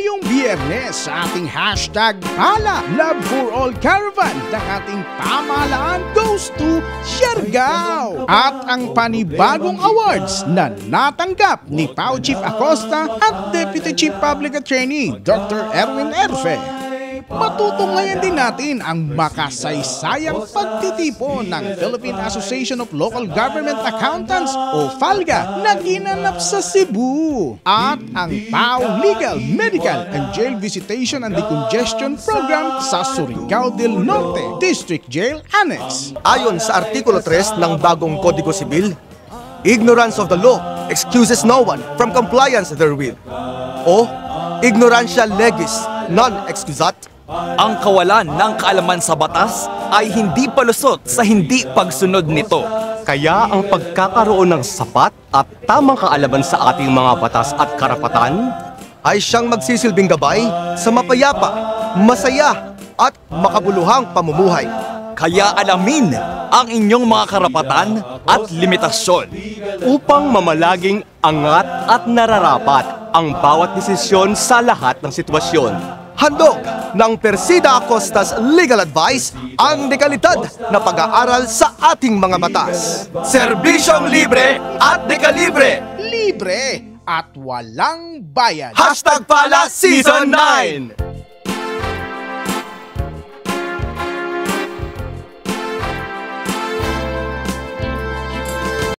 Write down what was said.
ngayong Biyernes sa ating hashtag Pala Love for All Caravan ng ating pamahalaan goes to Siargao. At ang panibagong awards na natanggap ni PAO Chief Acosta at Deputy Chief Public Attorney Dr. Erwin Erfe. Matutunghayan din natin ang makasaysayang pagtitipon ng Philippine Association of Local Government Accountants o PHALGA na ginanap sa Cebu. At ang PAO Legal, Medical and Jail Visitation and Decongestion Program sa Surigao del Norte District Jail Annex. Ayon sa Artikulo 3 ng bagong Kodigo Sibil, ignorance of the law excuses no one from compliance therewith. O ignorantia legis non excusat. Ang kawalan ng kaalaman sa batas ay hindi palusot sa hindi pagsunod nito. Kaya ang pagkakaroon ng sapat at tamang kaalaman sa ating mga batas at karapatan ay siyang magsisilbing gabay sa mapayapa, masaya at makabuluhang pamumuhay. Kaya alamin ang inyong mga karapatan at limitasyon Upang mamalaging angat at nararapat ang bawat desisyon sa lahat ng sitwasyon. Handog ng Persida Acosta's Legal Advice ang dekalidad na pag-aaral sa ating mga batas. Serbisyong libre at dekalibre! Libre at walang bayad. #Pala Season 9!